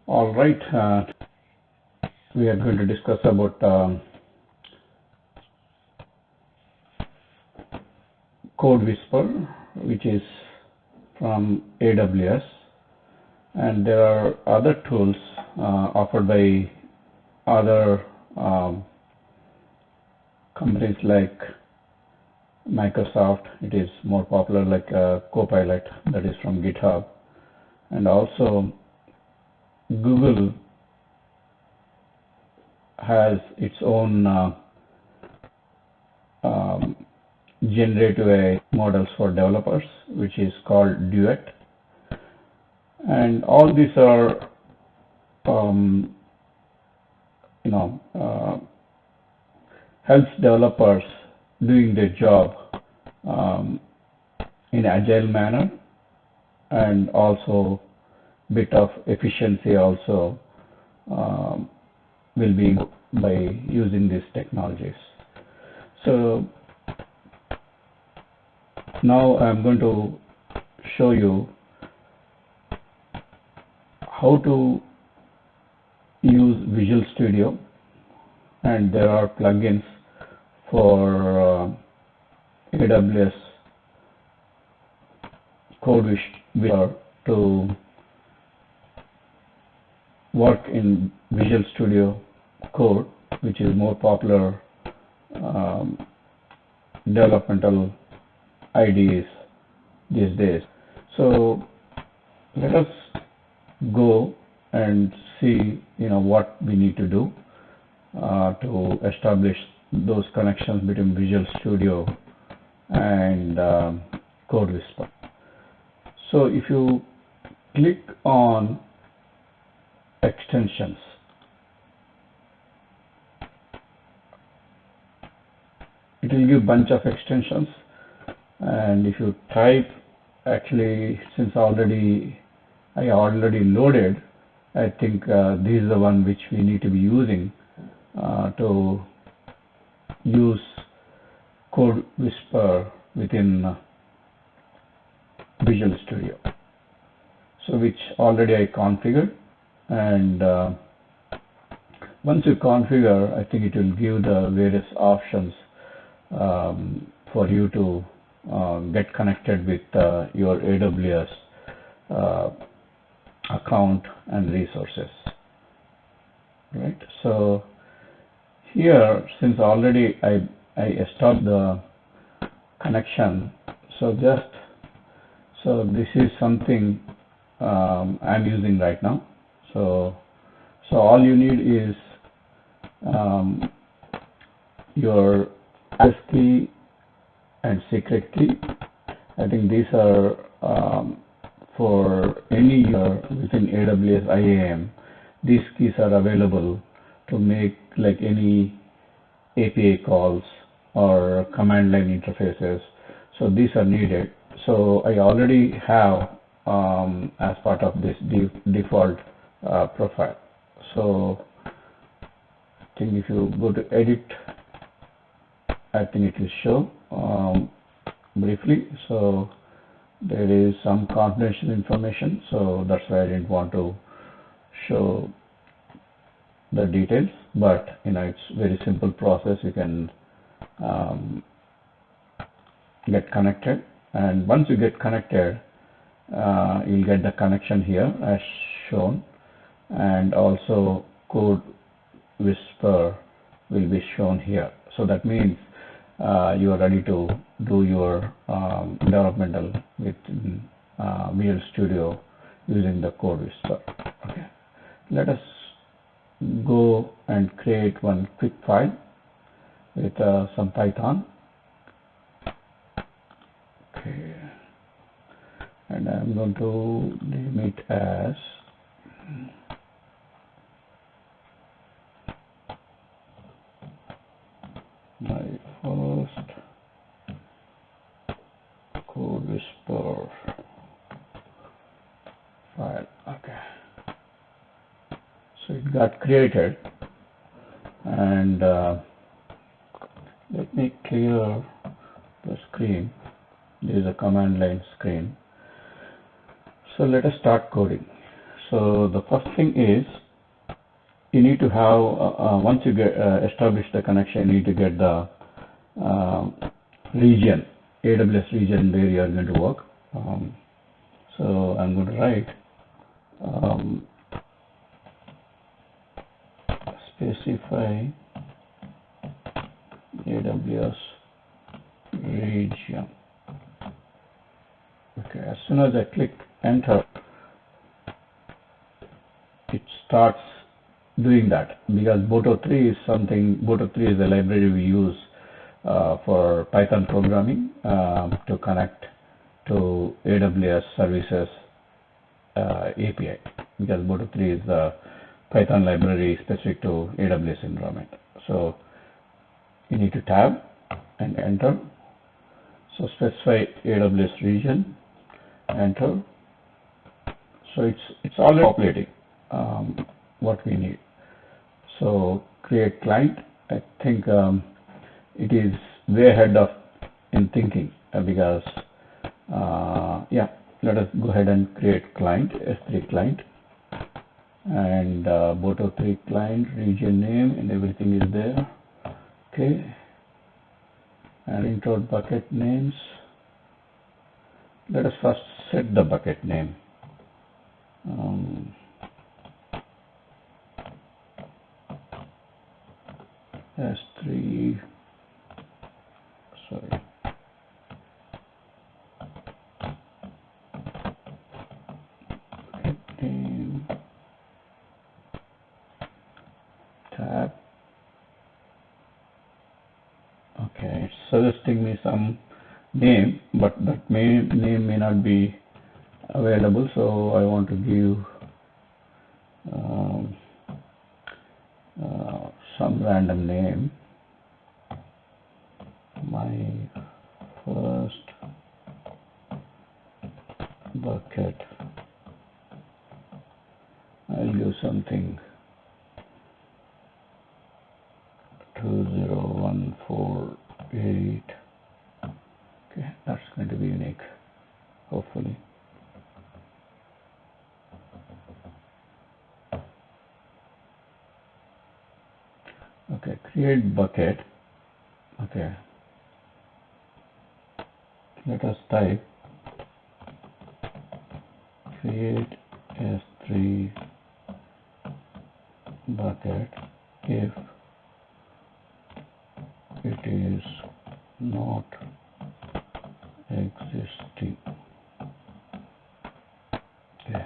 All right, we are going to discuss about CodeWhisperer, which is from AWS, and there are other tools offered by other companies like Microsoft. It is more popular, like Copilot, that is from GitHub, and also Google has its own generative AI models for developers, which is called Duet. And all these are, you know, helps developers doing their job in agile manner, and also bit of efficiency also will be by using these technologies. So now I'm going to show you how to use Visual Studio, and there are plugins for AWS CodeWhisperer to work in Visual Studio Code, which is more popular developmental IDEs these days. So let us go and see, what we need to do to establish those connections between Visual Studio and CodeWhisperer. So if you click on extensions, it will give a bunch of extensions, and if you type, actually, since I already loaded, I think this is the one which we need to be using to use CodeWhisperer within Visual Studio. So which already I configured, and once you configure, I think it will give the various options for you to get connected with your AWS account and resources, right? So here, since already I established the connection, so this is something I'm using right now. So all you need is your access key and secret key. I think these are for any user within AWS IAM. These keys are available to make like any API calls or command line interfaces. So these are needed. So I already have as part of this default profile. So I think if you go to edit, I think it will show briefly. So there is some confidential information, so that's why I didn't want to show the details, but it's very simple process. You can get connected, and once you get connected, you'll get the connection here as shown, and also CodeWhisperer will be shown here. So that means you are ready to do your developmental with Visual Studio using the CodeWhisperer. Okay, let us go and create one quick file with some Python. Okay, and I'm going to name it as my first CodeWhisperer file. Okay, so it got created, and let me clear the screen. This is a command line screen. So let us start coding. So the first thing is you need to have once you get establish the connection, you need to get the uh, region, AWS region where you are going to work. So I'm going to write um, specify AWS region. Okay, as soon as I click enter, it starts doing that because Boto3 is something. Boto3 is a library we use for Python programming to connect to AWS services API, because Boto3 is the Python library specific to AWS environment. So you need to tab and enter. So specify AWS region, enter. So it's already populating what we need. So create client. I think it is way ahead of in thinking because yeah, let us go ahead and create client, S3 client, and Boto3 client, region name and everything is there. Okay, and print out bucket names. Let us first set the bucket name. S3, sorry, bucket name, tab. Okay, it's suggesting me some name, but that name may not be available, so I want to give um, some random name. My first bucket. I'll give something 20148. Okay, that's going to be unique, hopefully. Okay, create bucket. Okay, let us type create S3 bucket if it is not existing. Okay.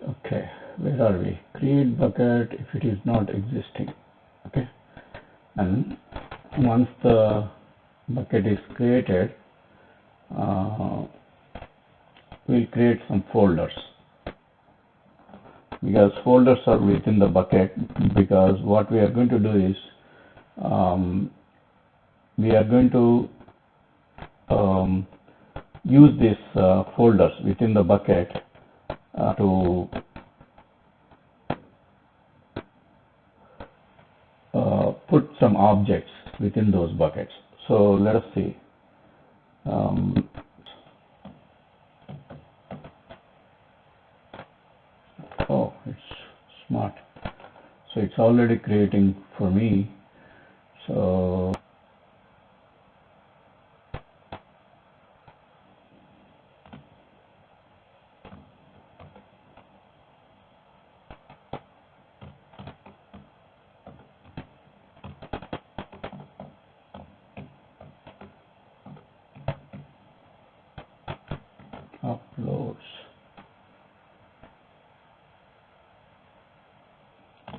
Okay, where are we? Create bucket if it is not existing. Okay, and once the bucket is created, we'll create some folders, because folders are within the bucket. Because what we are going to do is we are going to use these folders within the bucket to put some objects within those buckets. So let us see. Oh, it's smart. So it's already creating for me. So uploads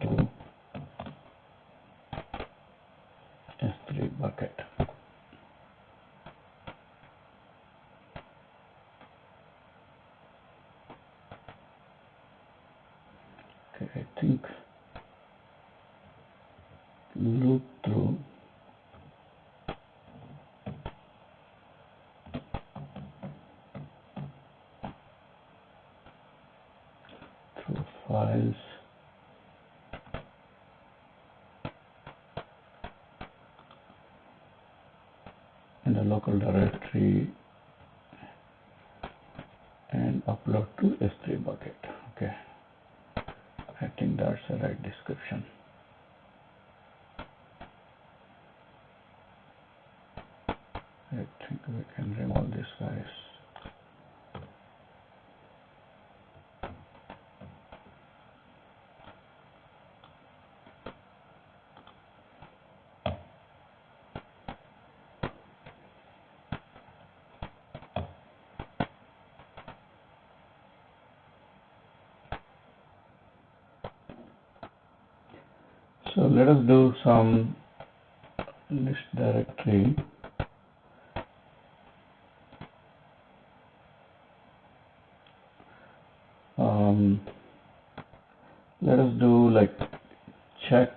to S3 bucket. Okay, I think loop through files in the local directory and upload to S3 bucket. Okay, I think that's the right description. I think we can remove this, guys. So let us do some list directory. Let us do like check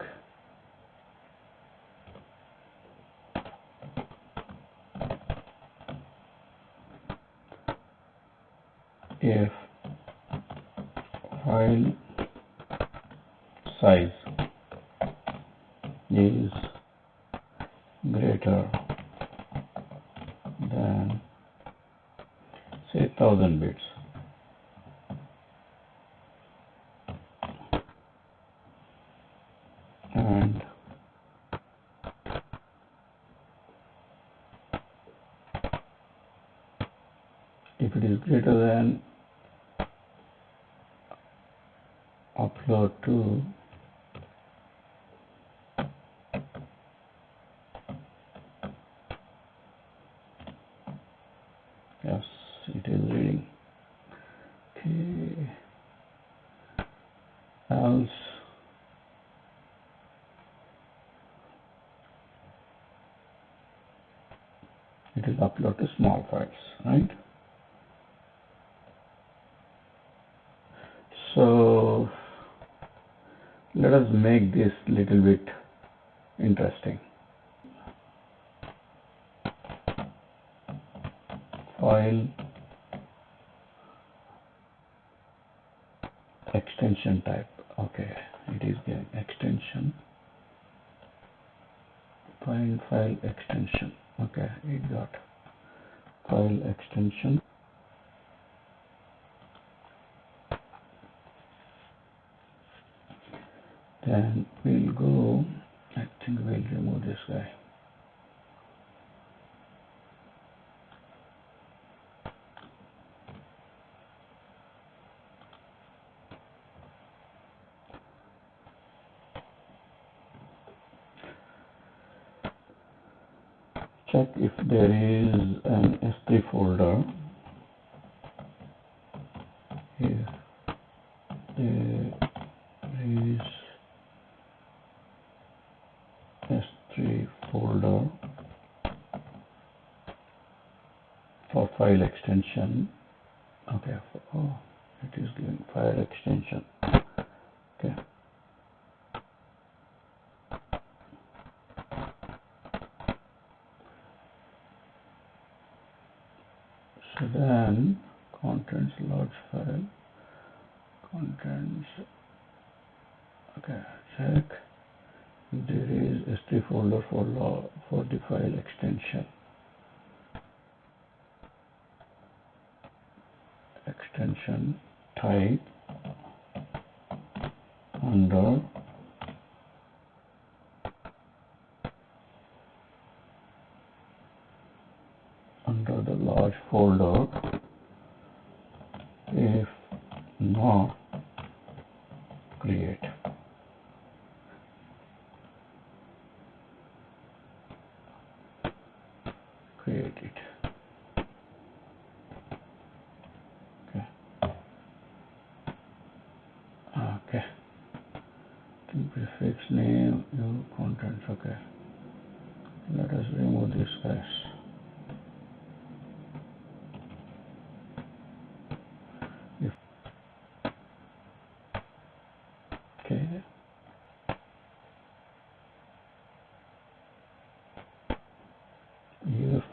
if file size is greater than say 1000 bits, and if it is greater than, upload to yes, it is reading. Okay, else it will upload to small files, right? So let us make this little bit interesting. File extension type. Okay, it is getting extension. Find file extension. Okay, it got file extension. Then we'll go, I think we'll remove this guy. Check if there is an S3 folder. If there is S3 folder for file extension. Okay, oh, it is giving file extension. Okay, so then contents large file, contents. Okay, check if there is S3 folder for the file extension. Extension type under large folder. If not, create it. Okay. Okay. Prefix name, new contents. Okay. Let us remove this guys. If okay. If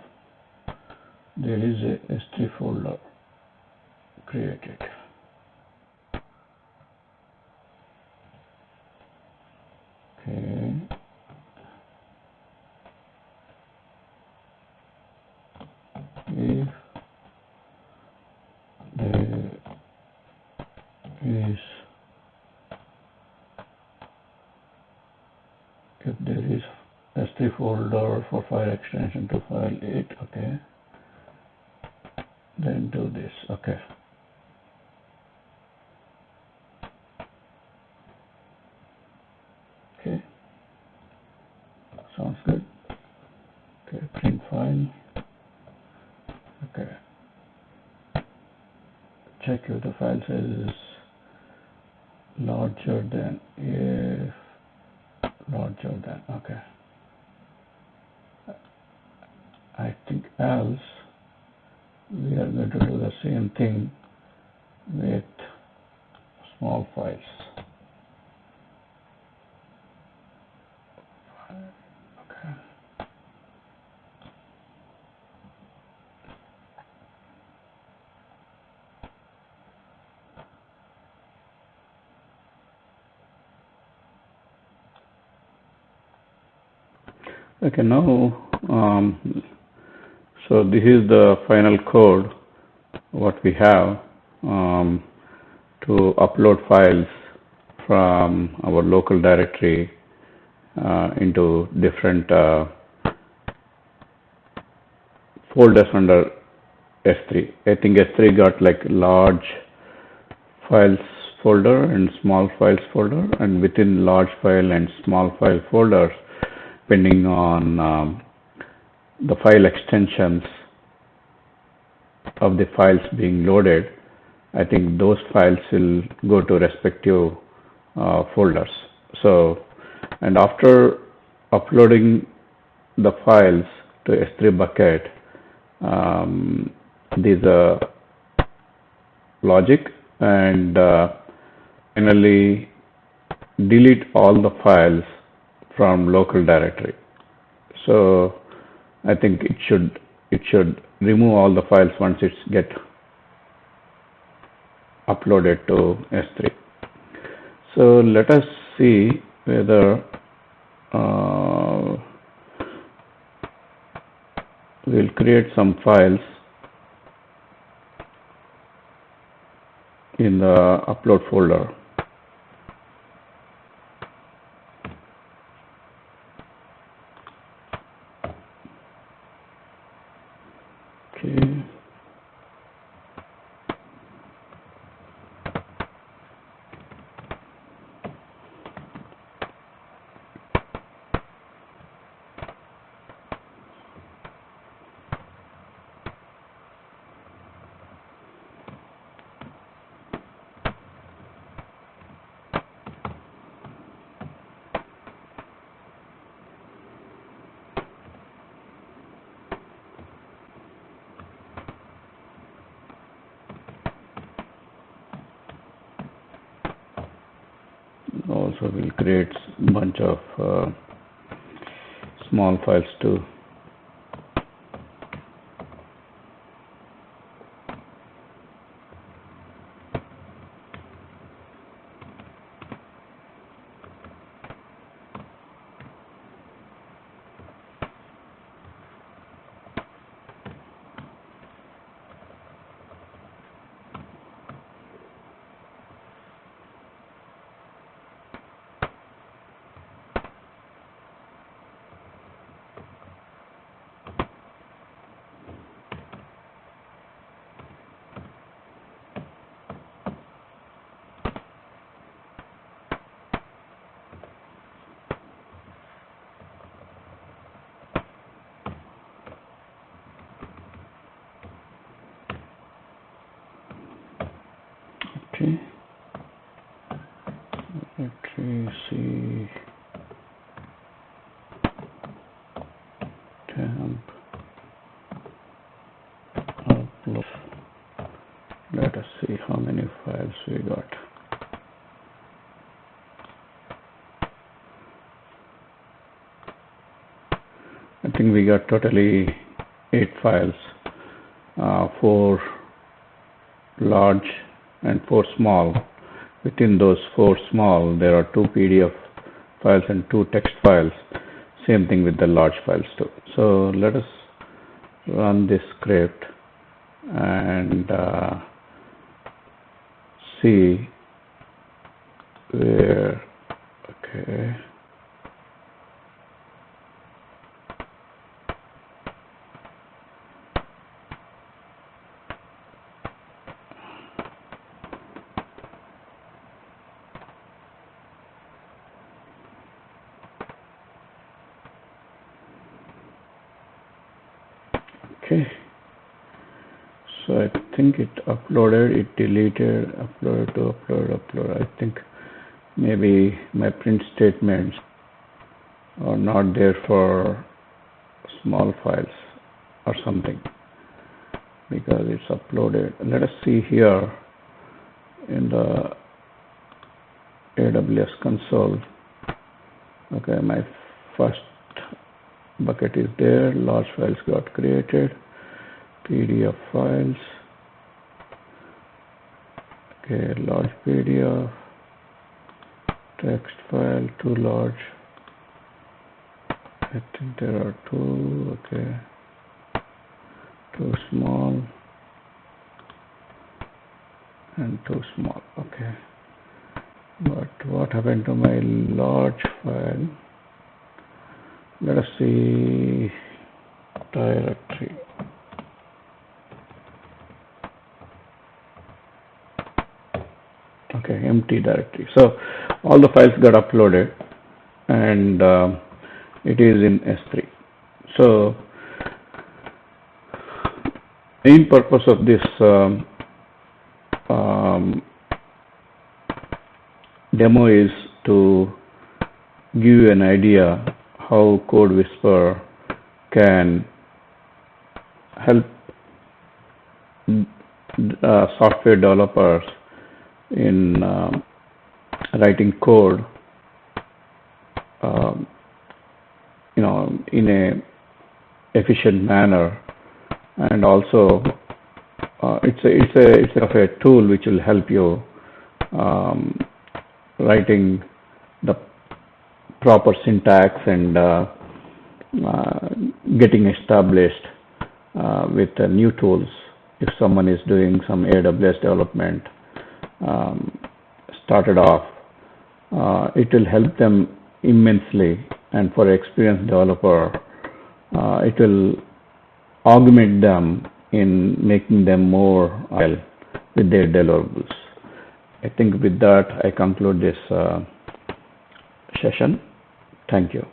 there is a S3 folder created. Okay. If there is S3 folder for file extension to file it, okay, then do this. Okay. Okay. Sounds good. Okay, print file. Okay. Check if the file size is larger than, if larger than. Okay. I think else we are going to do the same thing with small files. Okay. Okay, now, so this is the final code, what we have to upload files from our local directory into different folders under S3. I think S3 got like large files folder and small files folder, and within large file and small file folders, depending on the file extensions of the files being loaded, I think those files will go to respective folders. So, and after uploading the files to S3 bucket, these logic, and finally delete all the files from local directory. So I think it should remove all the files once it's get uploaded to S3. So let us see whether we'll create some files in the upload folder. Okay. Also, we'll create a bunch of small files too. PC temp upload. Let us see how many files we got. I think we got totally 8 files, 4 large and 4 small. Within those 4 small, there are 2 PDF files and 2 text files. Same thing with the large files too. So let us run this script and see where. Okay. Okay, so I think it uploaded, it deleted, upload to upload. I think maybe my print statements are not there for small files or something, because it's uploaded. Let us see here in the AWS console. Okay, my first bucket is there, large files got created, PDF files, okay, large PDF, text file, 2 large, I think there are 2, okay, 2 small, and 2 small, okay, but what happened to my large file? Let us see directory. Okay, empty directory. So all the files got uploaded, and it is in S3. So main purpose of this demo is to give you an idea how CodeWhisperer can help software developers in writing code, in a efficient manner, and also it's a tool which will help you writing the proper syntax and getting established with new tools. If someone is doing some AWS development, started off, it will help them immensely, and for experienced developer, it will augment them in making them more agile with their deliverables. I think with that I conclude this session. Thank you.